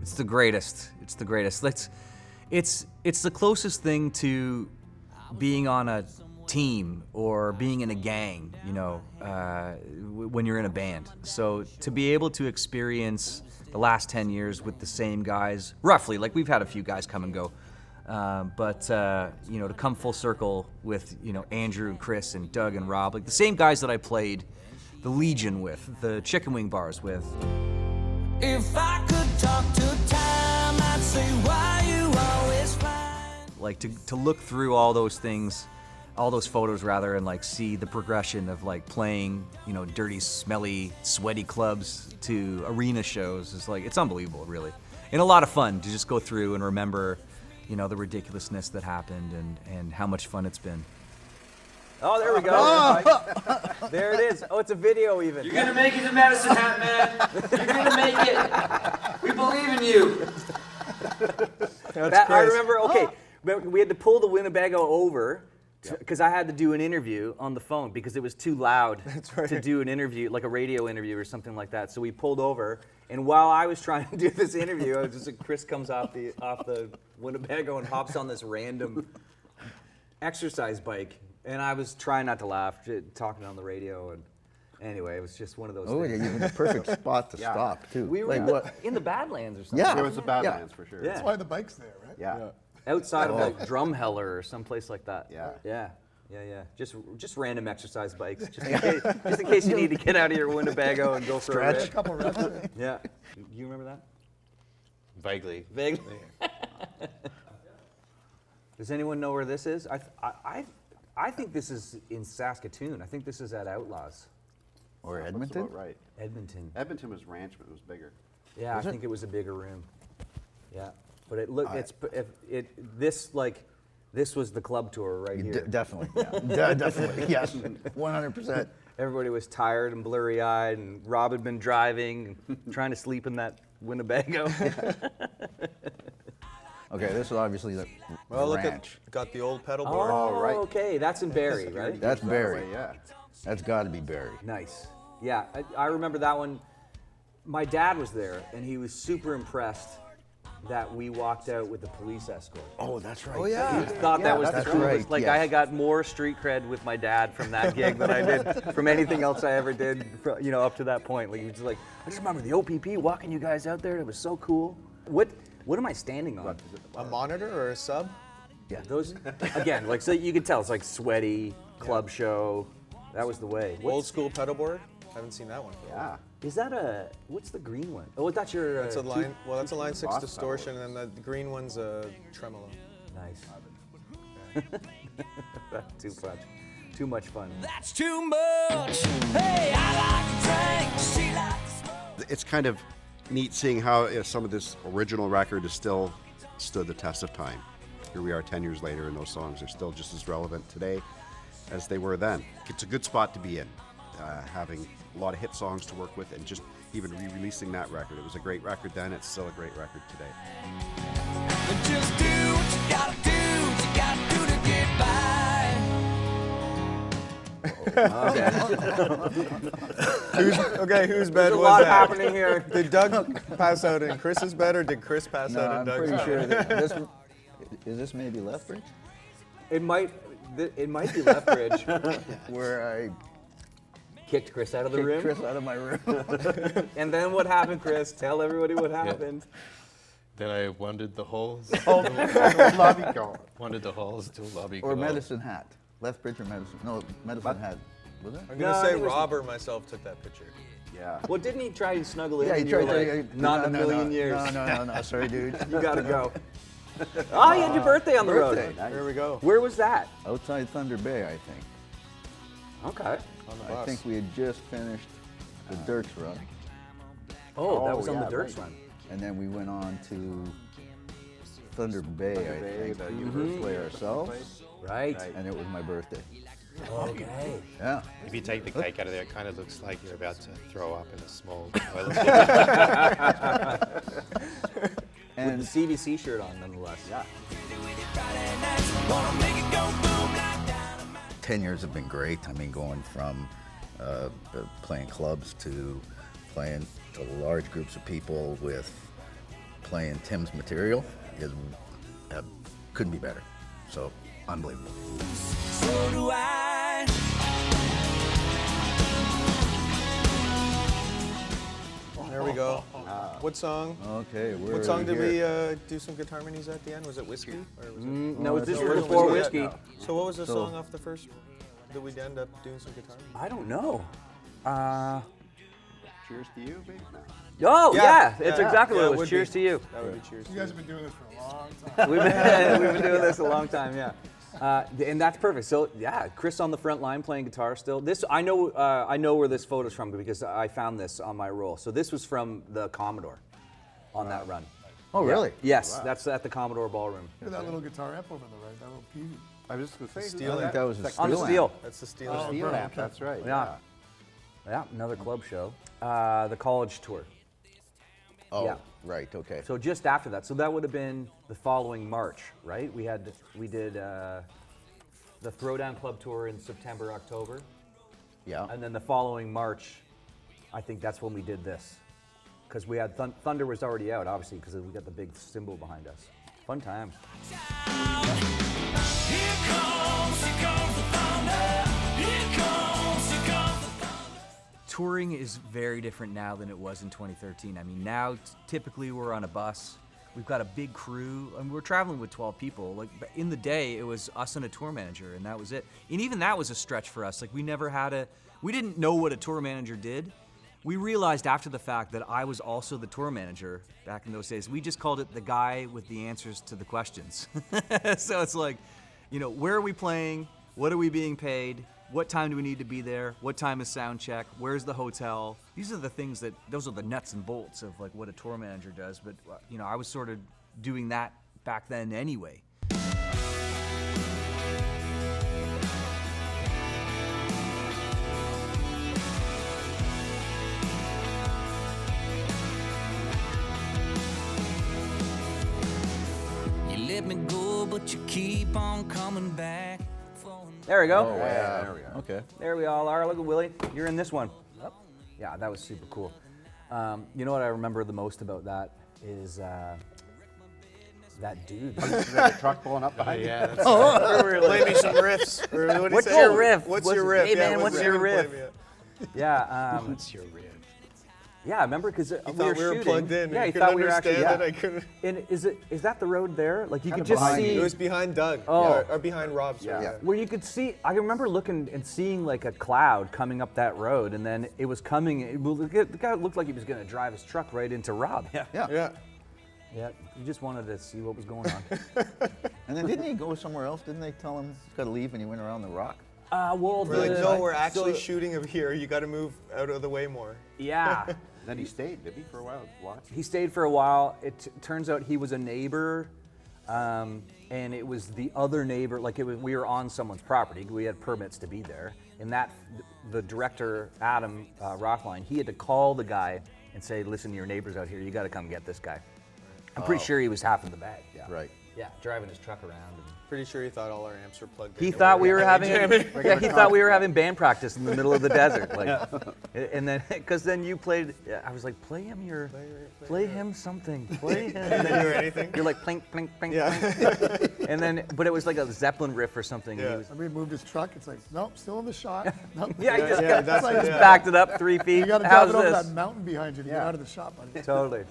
It's the greatest. It's the greatest. It's the closest thing to being on a team or being in a gang, when you're in a band. So to be able to experience the last 10 years with the same guys, roughly, like we've had a few guys come and go, but to come full circle with, Andrew, Chris, and Doug and Rob, like the same guys that I played the Legion with, the Chicken Wing bars with. If I could talk to time, I'd say why you always find. Like to look through all those things, all those photos rather, and like see the progression of like playing, dirty, smelly, sweaty clubs to arena shows is like, it's unbelievable, really. And a lot of fun to just go through and remember, the ridiculousness that happened and how much fun it's been. Oh, there we go. Oh. There it is. Oh, it's a video even. You're gonna make it to Medicine Hat, man. You're gonna make it. We believe in you. I remember, we had to pull the Winnebago over because I had to do an interview on the phone because it was too loud to do an interview, like a radio interview or something like that. So we pulled over, and while I was trying to do this interview, Chris comes off the Winnebago and hops on this random exercise bike. And I was trying not to laugh, talking on the radio, and anyway, it was just one of those things. Oh, yeah, you were the perfect spot to stop, too. We were in the Badlands or something. Yeah. It was the Badlands for sure. Yeah. That's why the bike's there, right? Yeah. Outside of like Drumheller or someplace like that. Yeah. Yeah. Just random exercise bikes, just in case you need to get out of your Winnebago and go for a A rip. couple reps. Yeah. You remember that? Vaguely. Vaguely. Does anyone know where this is? I think this is in Saskatoon. I think this is at Outlaws. Or That's Edmonton? about right. Edmonton. Edmonton was ranch, but it was bigger. Yeah, I think it was a bigger room. Yeah, but this was the club tour right here. Definitely, yeah. Definitely, yes, 100%. Everybody was tired and blurry-eyed, and Rob had been driving, and trying to sleep in that Winnebago. Okay, this is obviously the ranch. Got the old pedal board. Oh, right. okay, that's in Barrie, right? That's That Barrie. way, yeah. That's got to be Barrie. Nice. Yeah, I remember that one. My dad was there, and he was super impressed that we walked out with the police escort. Oh, that's right. Oh, yeah. He thought that was the that's coolest. right, Like yes. I had got more street cred with my dad from that gig than I did from anything else I ever did, up to that point. Like he was like, I just remember the OPP walking you guys out there. It was so cool. What am I standing on? A monitor or a sub? Yeah, those again, like so you can tell it's like sweaty club show. That was the way. Old school pedal board? Haven't seen that one for a while. Yeah. Is that what's the green one? Oh, that's your. That's a line. Well, that's a line 6 Boss distortion, and the green one's a tremolo. Nice. That's too much fun. That's too much. Hey, I like to drink. She likes to smoke. It's kind of neat seeing how some of this original record has still stood the test of time. Here we are 10 years later, and those songs are still just as relevant today as they were then. It's a good spot to be in, having a lot of hit songs to work with, and just even re-releasing that record. It was a great record then, it's still a great record today. Just do what you gotta do to get by. Whose bed There's a was lot that? happening here. Did Doug pass out in Chris's bed, or did Chris pass No, out in I'm Doug's pretty bed? sure that this is this maybe Lethbridge, It might be Lethbridge. where I Kicked Chris out of the kicked room. Chris out of my room. And then what happened, Chris? Tell everybody what happened. Then I wandered the halls. Lobby go. Wandered the halls to lobby. Or go. Medicine Hat. Lethbridge or Medicine? No, Medicine Hat. Was it? I'm No, gonna I say think it was- Rob or myself took that picture. Yeah. Well, didn't he try to snuggle in? Yeah, he and you were tried like, to. Not in a million years. No. Sorry, dude. You gotta go. Oh, you had your birthday on the Birthday. road. Here we go. Where was that? Outside Thunder Bay, I think. Okay. On the I bus. think we had just finished the Dirks run, Oh, that was on yeah, the Dirks right. run. and then we went on to Thunder Bay, I think, the to play ourselves, Right. and it was my birthday. Okay. Yeah. If you take the cake out of there, it kind of looks like you're about to throw up in a small toilet. With And the CBC shirt on, nonetheless. Yeah. 10 years have been great. I mean, going from playing clubs to playing to large groups of people with playing Tim's material is couldn't be better. So unbelievable. So do I. There we go. What song? Okay, What song did we do some guitar harmonies at the end? Was it Whiskey? Or was it? No, this no, was it before was- Whiskey. So what was the song off the first that we'd end up doing some guitar? I don't know. Cheers to you, baby. Oh, yeah, it's yeah, exactly yeah, what it it was. would Cheers be. to you. That would be cheers. You guys have been doing this for a long time. We've been doing this a long time, yeah. And that's perfect. So yeah, Chris on the front line playing guitar still. This I know where this photo's from because I found this on my roll. So this was from the Commodore on that run. Oh, really? Yes, that's at the Commodore Ballroom. Look at that little guitar amp over there, right? That little Peavy. I was just going to say, Steel I think that was a On the steel steel. amp. That's the steel. Oh, steel bro, amp, okay. that's right. Yeah. Yeah, another club show. The college tour. Oh, Yeah. right, okay. So just after that, so that would have been the following March, right? We did the Throwdown Club tour in September, October, Yeah. and then the following March, I think that's when we did this, because we had Thunder was already out, obviously, because we got the big symbol behind us. Fun times. Here comes the thunder. Here comes the thunder. Touring is very different now than it was in 2013. I mean, now typically we're on a bus. We've got a big crew, and we're traveling with 12 people. Like in the day, it was us and a tour manager, and that was it. And even that was a stretch for us. Like we didn't know what a tour manager did. We realized after the fact that I was also the tour manager back in those days. We just called it the guy with the answers to the questions. So it's like, where are we playing? What are we being paid? What time do we need to be there? What time is sound check? Where's the hotel? These are the things those are the nuts and bolts of like what a tour manager does. But I was sort of doing that back then anyway. You let me go, but you keep on coming back. There we go. Oh, yeah, there we go. Okay. There we all are. Look at Willie. You're in this one. Yeah, that was super cool. You know what I remember the most about that is that dude. Is that a truck pulling up behind you? Yeah, that's Play me some riffs. Or what do you What's say? your riff? What's your riff? Hey, man, what's your Play riff? me a- Yeah. what's your rib? Yeah, I remember because You thought we were plugged in. Yeah, you you couldn't thought we were actually. understand Yeah. it. I couldn't. And is that the road there? Like you could of just behind see It was behind Doug. Oh. Or behind Rob. Sorry. Yeah. where you could see. I remember looking and seeing like a cloud coming up that road, and then it was coming. The guy looked like he was going to drive his truck right into Rob. Yeah. Yeah. Yeah. You just wanted to see what was going on. And then didn't he go somewhere else? Didn't they tell him he's got to leave and he went around the rock? Well, We're like, no, we're actually so- shooting of here. You got to move out of the way more. Yeah. Then he stayed, did he, for a while? Watch. He stayed for a while. It turns out he was a neighbor, and it was the other neighbor. Like we were on someone's property. We had permits to be there, and the director Adam Rothline, he had to call the guy and say, "Listen, your neighbor's out here. You got to come get this guy." I'm pretty sure he was half in the bag. Yeah. Right. Yeah, driving his truck around. Pretty sure he thought all our amps were plugged in. He thought we were having he thought we were having band practice in the middle of the desert, like, and then because then you played. I was like, play him something, play him. And then do anything. You're like plink plink plink, Yeah. plink. And then but it was like a Zeppelin riff or something. And Yeah. he was, Somebody moved his truck. It's like, nope, still in the shot. Nope. yeah, he just, Yeah, got, that's like- just yeah. backed it up 3 feet. You got to How's drive it over this? that mountain behind you to get out of the shot, buddy. Totally.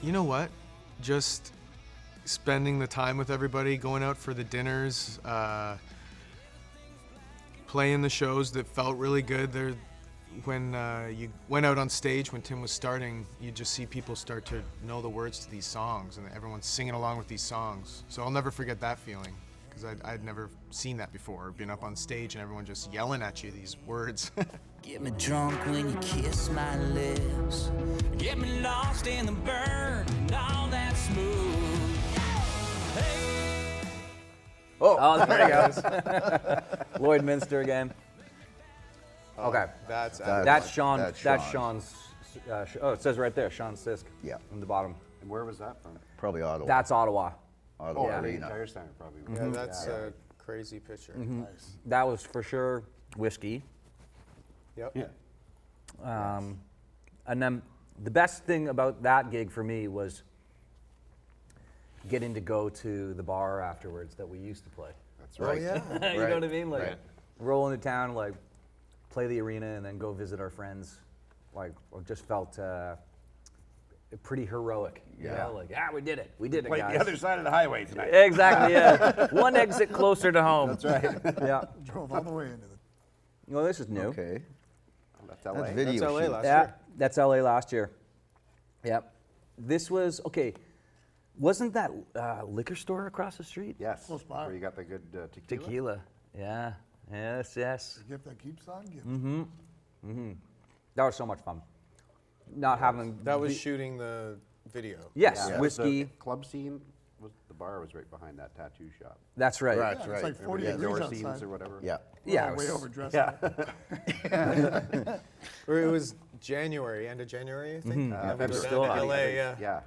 You know what? Just spending the time with everybody, going out for the dinners, playing the shows that felt really good. When you went out on stage, when Tim was starting, you just see people start to know the words to these songs, and everyone's singing along with these songs. So I'll never forget that feeling, because I'd never seen that before, been up on stage and everyone just yelling at you these words. Get me drunk when you kiss my lips. Get me lost in the burn and all that smooth. Hey. Oh, there he goes. Lloydminster again. Okay. That's That's Sean. That's That's Sean's. Sean's. Oh, it says right there, Sean Sisk. Yeah. From the bottom. And where was that from? Probably Ottawa. That's Ottawa. Ottawa Yeah. The Arena. entire center, probably. Yeah, that's crazy picture. Nice. That was for sure whiskey. Yep. Yeah. And then the best thing about that gig for me was getting to go to the bar afterwards that we used to play. That's Oh right. yeah. You know what I mean? Like Right. roll into town, like play the arena, and then go visit our friends. Like, it just felt pretty heroic. You Yeah. know? Like, we did it. We did it, Like guys. the other side of the highway tonight. Exactly. Yeah. One exit closer to home. That's right. Yeah. Drove all the way into the. Well, this is new. Okay. That's LA. That's video That's LA shoot. last Yeah, year. that's LA last year. Yep. This was okay. Wasn't that liquor store across the street? Yes. Close by. Where you got the good tequila. Tequila. Yeah. Yes. Yes. The gift that keeps on giving. Mm-hmm. That was so much fun. Not having. That was shooting the video. Yes. Yeah, Whiskey. The club scene was the bar was right behind that tattoo shop. That's right. Right. Yeah, it's like 40 Remember the degrees door scenes outside. or whatever. Yeah. Yeah. We're it way was- overdressed. Yeah. Or it was January, end of January, I think. Yeah, We were still down in hot. LA, yeah. Yeah.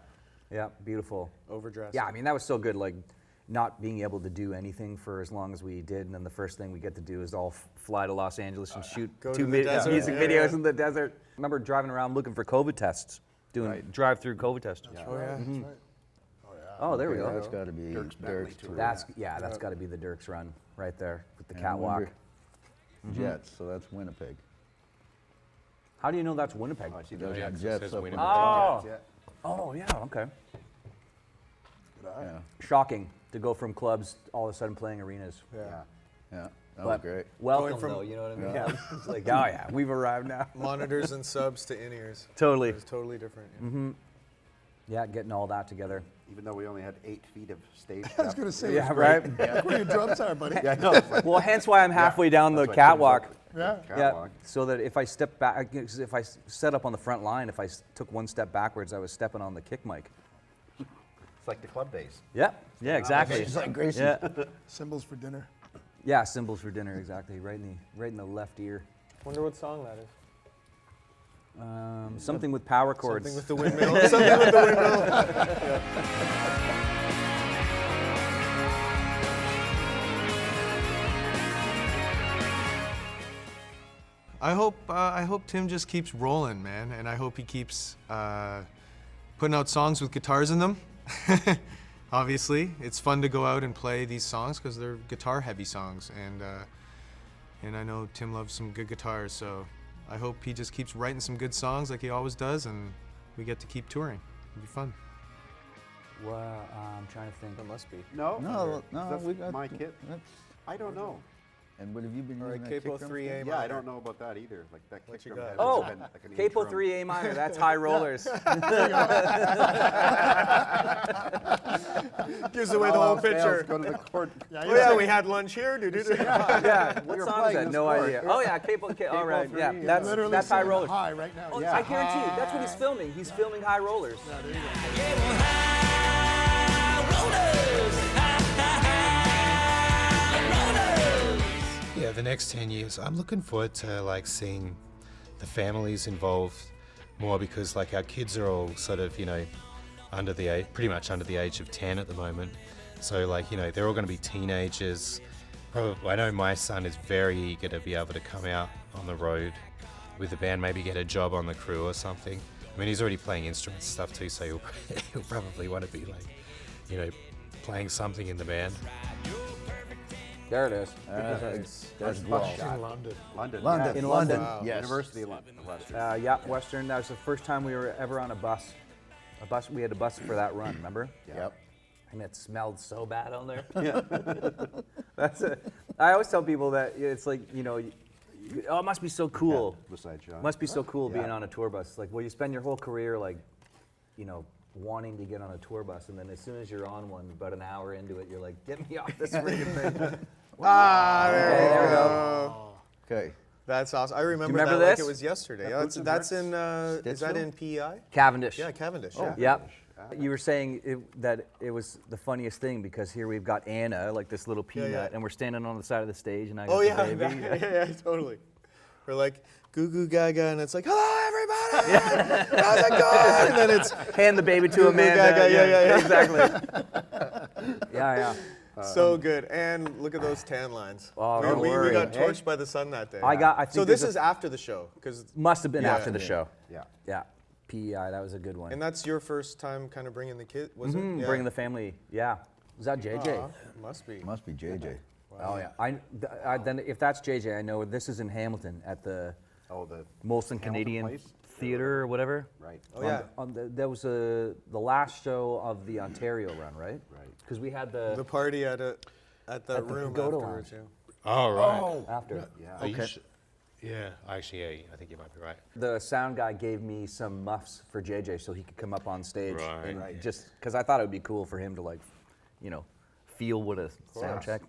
Yeah. Beautiful. Overdressed. Yeah. I mean, that was so good. Like, not being able to do anything for as long as we did, and then the first thing we get to do is all fly to Los Angeles and shoot Go two to the desert. music Yeah, videos yeah. in the desert. Remember driving around looking for COVID tests, doing drive-through COVID tests. That's Oh, yeah. right. That's right. Oh, there we Okay, go. That's got to be Dirk's Bentley Dirk's tour. tour. That's that's got to be the Dirk's run right there with the And I catwalk. wonder- Jets, so that's Winnipeg. How do you know that's Winnipeg? Oh, I see Those the Jets, Jets, says up Winnipeg. Oh, Yeah. oh yeah, okay. Yeah, Shocking to go from clubs all of a sudden playing arenas. Yeah. Yeah. yeah, that was But great. welcome from- though, you know what I mean? Yeah. It's like, oh yeah, we've arrived now. Monitors and subs to in-ears. Totally. It was totally different. Yeah. Yeah, getting all that together. Even though we only had 8 feet of stage I was depth. going to say, Yeah, it's right. Look where your drums are, buddy. Yeah, I know. It's like Well, hence why I'm halfway down the That's why catwalk. Tim's Yeah. Yeah, catwalk. so that if I step back, if I set up on the front line, if I took one step backwards, I was stepping on the kick mic. It's like the club days. Yeah, yeah, exactly. It's like Gracie. Yeah, Symbols for dinner. yeah, cymbals for dinner, exactly. Right in the left ear. Wonder what song that is. Something with power chords. Something with the windmill. Something with the windmill. I hope Tim just keeps rolling, man, and I hope he keeps putting out songs with guitars in them. Obviously, it's fun to go out and play these songs because they're guitar-heavy songs, and I know Tim loves some good guitars, so I hope he just keeps writing some good songs like he always does, and we get to keep touring. It'll be fun. Well, I'm trying to think. That must be. No, No, no, that's we got my kit. That's, I don't know. and what have you been All right, using that Capo kick drum 3A for? Yeah, I don't know about that either. Like that What kick you drum got? has Oh, been like an Capo interim. 3A minor, that's high rollers. Gives away the All whole else fails, picture. Go to the chord. Oh yeah, we had lunch here. Yeah, what were song is playing that? this No chord. idea. Oh yeah, Capo, all right, yeah, three, that's Literally high singing rollers. high right now. Oh, Yeah. I guarantee you, that's what he's filming. He's filming high rollers. Yeah, the next 10 years, I'm looking forward to like seeing the families involved more because like our kids are all sort of, under the age, pretty much under the age of 10 at the moment. So like, they're all going to be teenagers. Probably, I know my son is very eager to be able to come out on the road with the band, maybe get a job on the crew or something. I mean, he's already playing instruments and stuff too, so he'll probably want to be like, playing something in the band. There it is. That's In London. London. London. Yeah. In London. Wow. Yes. University of London. Western. Yeah, Western. That was the first time we were ever on a bus. We had a bus for that run, remember? Yep. And it smelled so bad on there. That's it. I always tell people that it's like, oh, it must be so cool. Besides John. Must be so cool being Yeah. on a tour bus. Like, well, you spend your whole career like, wanting to get on a tour bus, and then as soon as you're on one, about an hour into it, you're like, get me off this freaking thing. There we go. Okay. That's awesome. I remember, remember that like this? it was yesterday. Yeah, That's Boots and in. Is that Stittsville? in PEI? Cavendish. Yeah, Cavendish. Oh. Yeah. Yep. You were saying that it was the funniest thing because here we've got Anna, like this little peanut, yeah. and we're standing on the side of the stage, and I got Oh the yeah, baby. yeah, totally. We're like goo goo gaga, and it's like, hello everybody, how's it going? And then it's Hand the baby to Goo goo Amanda. gaga, yeah. Exactly. Yeah. So good. And look at those tan lines. Oh, we, don't we worry. got torched by the sun that day. I think so this there's is after the show, because must have been Yeah. after the show. Yeah. Yeah. PEI, that was a good one. and that's your first time kind of bringing the kid, was it? Yeah. Bringing the family. Yeah. Was that JJ? Aw, must be. Must be JJ. Oh yeah. Then if that's JJ, I know this is in Hamilton at the Oh, the Molson Hamilton Canadian Place? Theater or whatever. right. Oh yeah. That was the last show of the Ontario run, right? Right. Because we had The party at that the room Pagoda afterwards. Lounge. Yeah. Oh, right. after. Yeah. Are you yeah, actually, yeah, I think you might be right. The sound guy gave me some muffs for JJ so he could come up on stage. Right. And Right. just because I thought it would be cool for him to feel what a sound check.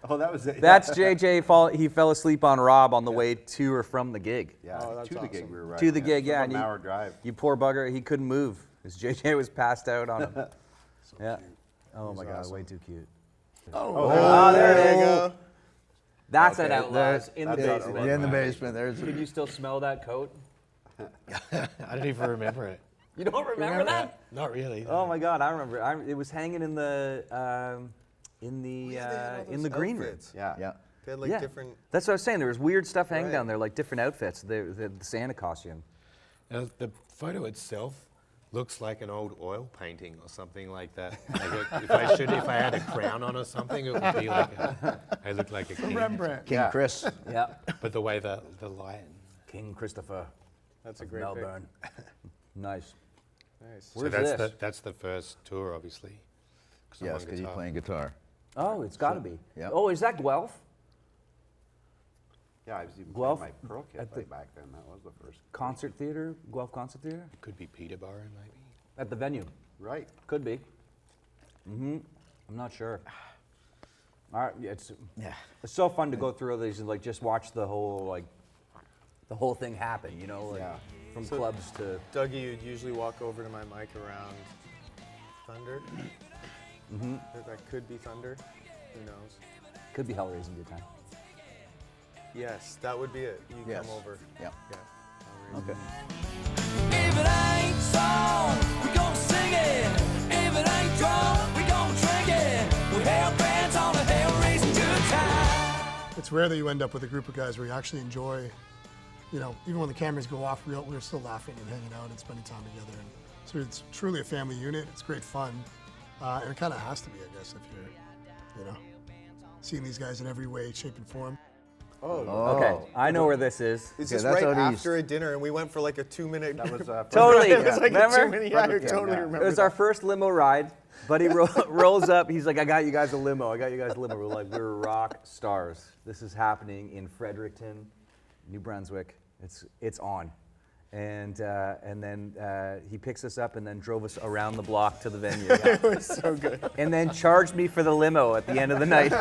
Oh, that was it. That's JJ. He fell asleep on Rob on the way to or from the gig. Yeah. Oh, that's to the gig awesome. we were riding. To the gig, yeah. It's about an hour drive. You poor bugger, he couldn't move. His JJ was passed out on him. Yeah. Oh my God, way too cute. Oh, there you go. That's an Outlaws in the That's basement. Yeah, in the basement. There's. Can you still smell that coat? I don't even remember it. You don't remember that? Not really. Oh my God, I remember. It was hanging in the green room. Outfits. Yeah. Yeah. They had like Yeah. different. That's what I was saying. There was weird stuff hanging Right. down there, like different outfits. The Santa costume. Now, the photo itself looks like an old oil painting or something like that. Like if I had a crown on or something, it would be like I look like a king. Rembrandt. King Chris. Yeah. But the way the light. King Christopher That's a of great pick. Melbourne. Nice. Nice. So Where's that's this? that's the first tour, obviously. I'm Yes, on because he's guitar. playing guitar. Oh, it's got to be. yeah. Oh, is that Guelph? Yeah, I was even Guelph playing my Pearl kit at like the- back then. That was the first. Concert Theater? Guelph Concert Theater? It could be Peterborough, maybe. At the venue. Right. Could be. I'm not sure. All right, yeah, it's so fun to go through all these and just watch the whole thing happen, Yeah. from So- clubs to Dougie, you'd usually walk over to my mic around Thunder. That could be Thunder. Who knows? could be Hellraising Good Time. Yes, that would be it. You Yes. come over. Yeah. Yeah. Okay. If it ain't song, we gon' sing it. If it ain't drunk, we gon' drink it. We're hell bands on a hell raising good time. It's rare that you end up with a group of guys where you actually enjoy, even when the cameras go off, we're still laughing and hanging out and spending time together. And so it's truly a family unit. It's great fun. And it kind of has to be, I guess, if you're, seeing these guys in every way, shape, and form. Okay, I know where this is. It's Yeah, just that's right out east. after a dinner, and we went for like a 2-minute. That was Totally. It was like a Remember? 2-minute. Yeah, I totally It remember. was our first limo ride. Buddy rolls up. He's like, I got you guys a limo. We're like, we're rock stars. This is happening in Fredericton, New Brunswick. It's on. And then he picks us up and then drove us around the block to the venue. It was so good. And then charged me for the limo at the end of the night.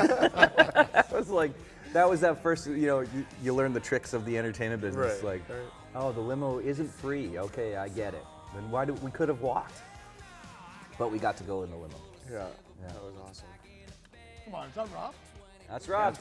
That was that first, you learn the tricks of the entertainment business. Right, right. Oh, the limo isn't free. Okay, I get it. Then we could have walked. But we got to go in the limo. Yeah, that was awesome. Come on, is that Rob? That's right.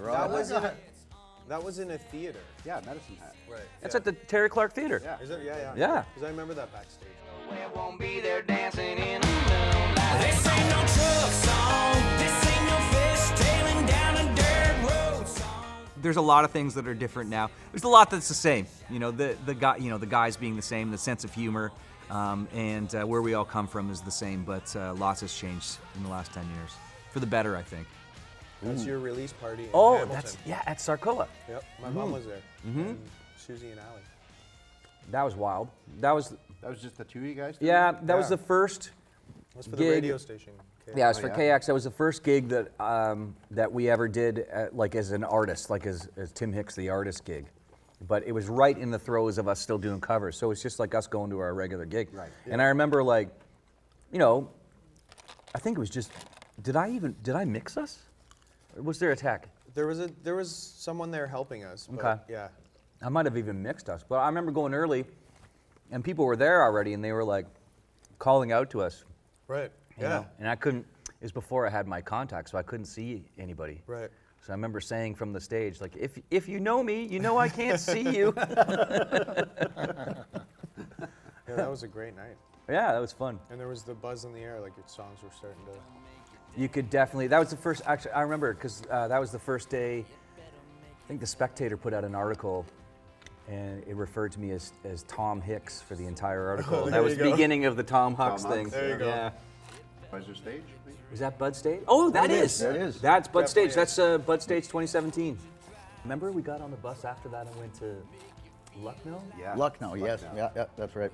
That was in a theater. Yeah, Medicine Hat. Right. That's at the Terry Clark Theater. Yeah. Is it? Yeah. Yeah. Because I remember that backstage. We won't be there dancing in the moonlight. This ain't no truck song. This ain't no fish tailing down a dirt road song. There's a lot of things that are different now. There's a lot that's the same. The guys being the same, the sense of humor, and where we all come from is the same. But lots has changed in the last 10 years, for the better, I think. That's your release party in Oh, Hamilton. at Sarcola. Yep, my mom was there. And Susie and Allie. That was wild. That was just the two of you guys? that was the first. That's for gig. the radio station. Okay. Yeah, it was for KX. That was the first gig that we ever did, as an artist, as Tim Hicks, the artist gig. But it was right in the throes of us still doing covers, so it's just like us going to our regular gig. Right. And I remember, I think it was just, did I mix us? Or was there a tech? There was someone there helping us. But Okay. Yeah. I might have even mixed us, but I remember going early, and people were there already, and they were calling out to us. Right. you Yeah. know? And I couldn't. It was before I had my contacts, so I couldn't see anybody. Right. So I remember saying from the stage, if you know me, you know I can't see you. Yeah, that was a great night. Yeah, that was fun. And there was the buzz in the air, like your songs were starting to. You could definitely. That was the first. Actually, I remember because that was the first day. I think the Spectator put out an article, and it referred to me as Tom Hicks for the entire article. That was the beginning of the Tom Hicks thing. Hicks, There you go. Yeah. Buzzer stage? Is that Bud Stage? Oh, that is. That is. That's Bud Definitely Stage. is. That's Bud Stage 2017. Remember, we got on the bus after that and went to Lucknow? Yeah. Lucknow, yes. Yeah, that's right.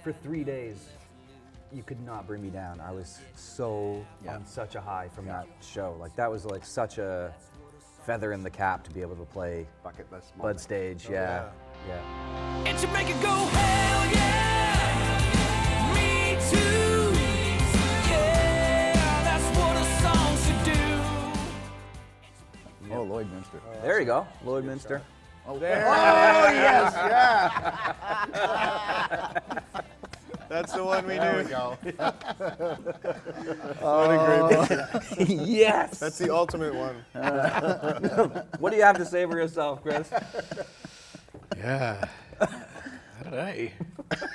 For 3 days, you could not bring me down. I was so on such a high from that show. Like that was like such a feather in the cap to be able to play Bucket list Bud moment. Stage. Yeah. And to make it go, hell yeah, me too. Yeah, that's what a song should do. Oh, Lloydminster. There you go, Lloydminster. Oh, yes, yeah. That's the one we There knew. we go. What a great band. Yes. That's the ultimate one. What do you have to say for yourself, Chris? Yeah. I don't know.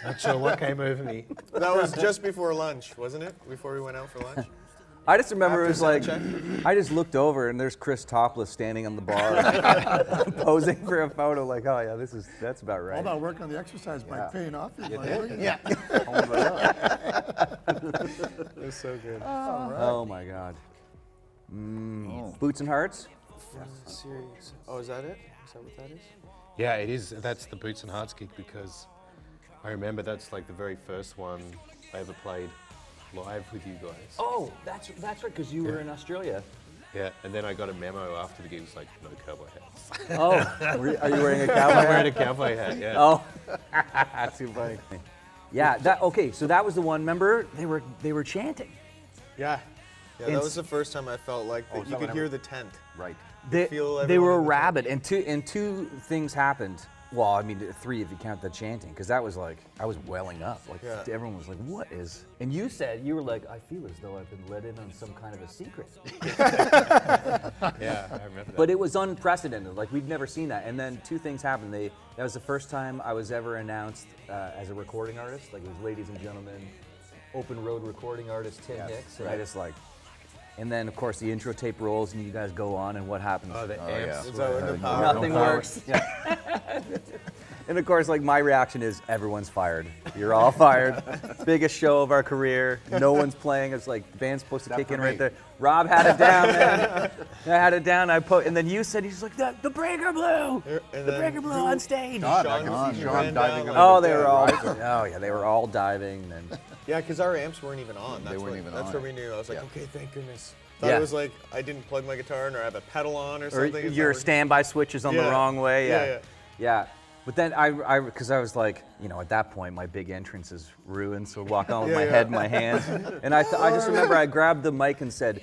Not sure what came over me. That was just before lunch, wasn't it? Before we went out for lunch? I just remember it was like, sound I just looked over and there's Chris topless standing on the bar, posing for a photo. Like, oh yeah, that's about All right. that work on the exercise bike paying off. Yeah. It's so good. Oh my God. Boots and Hearts. Series. Oh, is that it? Is that what that is? Yeah, it is. That's the Boots and Hearts gig because I remember that's like the very first one I ever played live with you guys. Oh, that's right, because you were in Australia. Yeah, and then I got a memo after the gig. It was like, no cowboy hats. Oh, are you wearing a cowboy I'm hat? wearing a cowboy hat, yeah. Oh, that's too funny. Yeah, okay, so that was the one. Remember, they were chanting. Yeah. Yeah, And that was the first time I felt like that you could hear the tent. Right. They, feel they everyone were in the rabid, and two things happened. Well, I mean, 3 if you count the chanting, because that was like, I was welling up. Like, Yeah. everyone was like, what is... And you were like, I feel as though I've been let in on some kind of a secret. Yeah, I remember that. But it was unprecedented. Like, we'd never seen that. And then 2 things happened. That was the first time I was ever announced as a recording artist. Like, it was ladies and gentlemen, open road recording artist Tim Hicks. And I just like... And then, of course, the intro tape rolls, and you guys go on, and what happens? Oh, the amps. Is that when the power? Nothing works. And of course, like my reaction is, everyone's fired. You're all fired. Biggest show of our career. No one's playing. It's like the band's supposed to kick in right there. Rob had it down, man. I had it down. And then you said, he's like, the breaker blew. The breaker blew on stage. I Sean can see Sean ran diving down, under Oh, the they were bed, all. right? Oh yeah, they were all diving. And Yeah, because our amps weren't even on. That's weren't even That's on where it. we knew. I was like, Yeah. okay, thank goodness. Thought Yeah. it was like I didn't plug my guitar in or have a pedal on or or something. It's your not standby switch is on the Yeah. wrong way. Yeah, Yeah. But then because I was like, at that point, my big entrance is ruined, so I walk on with my head in my hands. And I just remember I grabbed the mic and said,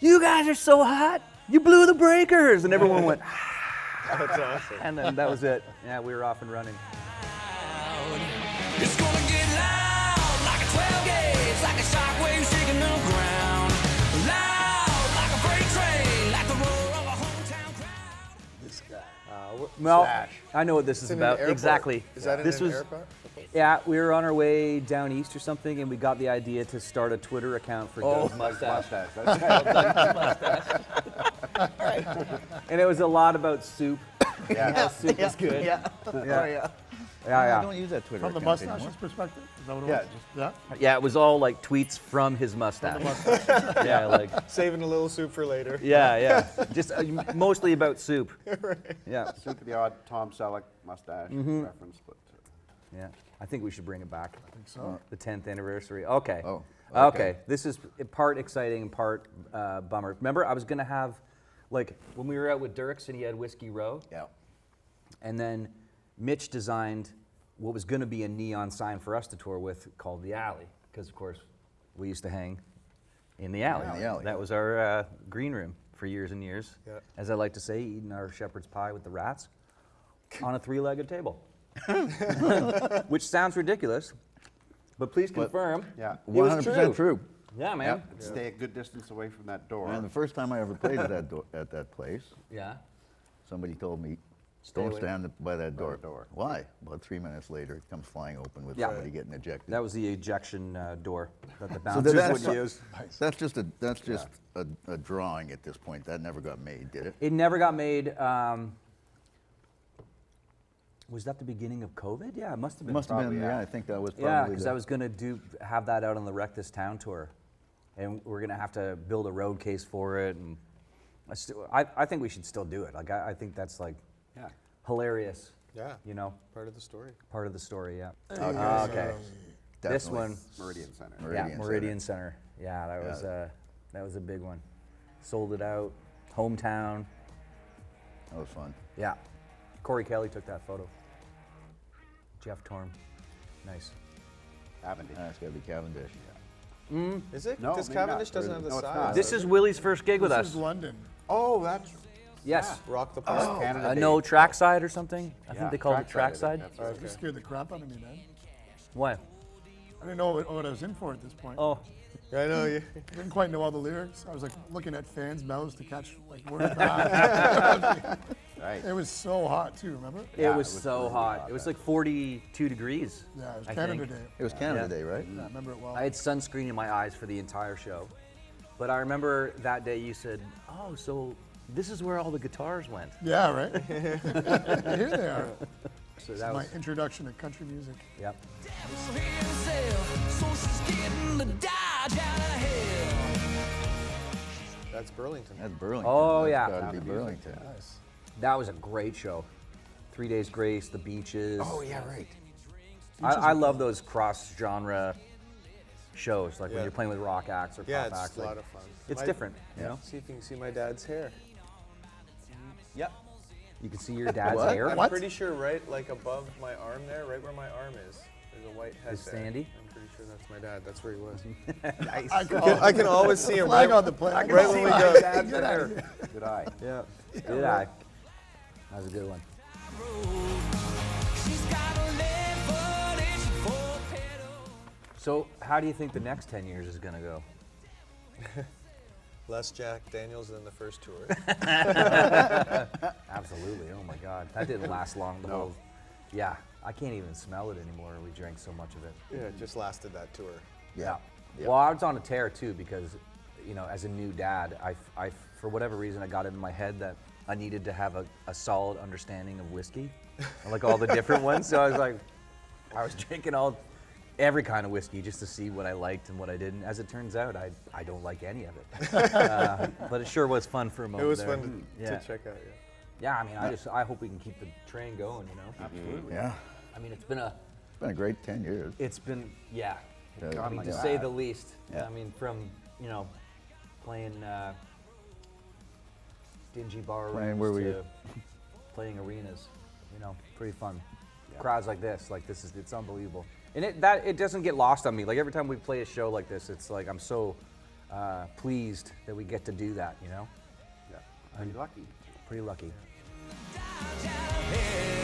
"You guys are so hot, you blew the breakers." And everyone went, That's awesome. and then that was it. Yeah, we were off and running. It's gonna get loud like a 12 gauge, like a shockwave shaking the ground. Loud like a freight train, like the roar of a hometown crowd. Well, I know what this is in an about. airport. Exactly. Is that in this an was, airport? Yeah, we were on our way down east or something, and we got the idea to start a Twitter account for Doug's mustache. And it was a lot about soup. Yeah, soup is good. Yeah. Yeah. I Yeah. don't use that Twitter From the account mustache's anymore. perspective? Is that what it Yeah, was? just- Yeah? Yeah, it was all like tweets from his mustache. Yeah, like Saving a little soup for later. yeah. Just mostly about soup. Yeah, Soup of the odd Tom Selleck mustache reference, but yeah. I think we should bring it back. I think so. The 10th anniversary. Okay. Oh, Okay. This is part exciting and part bummer. Remember, I was gonna have, like, when we were out with Dirks and he had Whiskey Row, Yeah. and then Mitch designed what was gonna be a neon sign for us to tour with called The Alley, because of course we used to hang in the alley. In the alley. That was our green room for years and years. Yeah. As I like to say, eating our shepherd's pie with the rats on a 3-legged table. Which sounds ridiculous, but please confirm. yeah. It was 100% true. Yeah, man. Stay a good distance away from that door. And the first time I ever played at that place, Yeah. somebody told me, away. Don't stand by that door. door. Why? About 3 minutes later, it comes flying open with Yeah. somebody getting ejected. That was the ejection door that the So bouncers that's, would use. that's just a drawing at this point. That never got made, did it? It never got made. Was that the beginning of COVID? Yeah, it must have been. Must have been. probably, Yeah, I think that was probably. Yeah, because the- I was gonna have that out on the Wreck This Town tour, and we're gonna have to build a road case for it, and I think we should still do it. Like I think that's like hilarious. Yeah. You know, Part of the story. part of the story. Yeah. Oh, Okay. This Definitely. one. Meridian Center. Yeah, Meridian Center. Yeah, that was a big one. Sold it out. Hometown. That was fun. Yeah. Corey Kelly took that photo. Jeff Torm. Nice. Cavendish. That's got to be Cavendish. Is it? No, This maybe not. Cavendish doesn't have the No, it's size. not. This is Willie's first gig with This us. is London. Oh, that's Yes. Rock the Park. Canada Day. No, trackside or something? I Yeah, think they called it trackside, trackside. that's right. You scared the crap out of me, man. What? I didn't know what I was in for at this point. Oh, I know you. I didn't quite know all the lyrics. I was like looking at fans' mouths to catch like words. It Right. was so hot too. Remember? it was so hot. It was like 42 degrees. Yeah, it was I Canada think. Day. It was Canada Yeah. Day, right? I remember it well. I had sunscreen in my eyes for the entire show. But I remember that day you said, oh, so this is where all the guitars went. Yeah, right. Here they are. So This that is my was, introduction to country music. yep. So she's getting the Dodge out of hell. That's Burlington. That's Burlington. Oh, That's yeah. got to be Burlington. That was a great show. 3 Days Grace, the beaches. Oh, yeah, right. I love those cross-genre shows, like when Yeah. you're playing with rock acts or Yeah, pop it's acts. a like, lot of fun. It's My- different, you know? See if you can see my dad's hair. Yep. You can see your dad's What? hair. I'm pretty sure right like above my arm there, right where my arm is, there's a white head Is there. Sandy? I'm pretty sure that's my dad. That's where he was. Nice. I can always see him Flag right, on the plate. right when we go. Good eye. Yeah. Did I? That was a good one. She's got a left foot and she four pedal. So, how do you think the next 10 years is going to go? Less Jack Daniels than the first tour. Absolutely. Oh my God. That didn't last long. The whole. Yeah. I can't even smell it anymore. We drank so much of it. Yeah, it just lasted that tour. Yeah. Well, I was on a tear too because, you know, as a new dad, I for whatever reason, I got it in my head that I needed to have a solid understanding of whiskey, like all the different ones. So I was like, I was drinking every kind of whiskey just to see what I liked and what I didn't. As it turns out, I don't like any of it. But it sure was fun for a moment. It was there. fun Yeah. to check out. Yeah. Yeah, I mean, I hope we can keep the train going. You know. Absolutely. Yeah. I mean, it's been a great 10 years. yeah. Yeah. I mean, to say the least. Yeah. I mean, from, you know, playing dingy bar Playing rooms where we- to playing arenas, you know, pretty fun. Crowds like this, it's unbelievable. And it doesn't get lost on me. Like every time we play a show like this, it's like I'm so pleased that we get to do that, you know? Yeah. Pretty lucky. Pretty lucky. Dodge out of hell.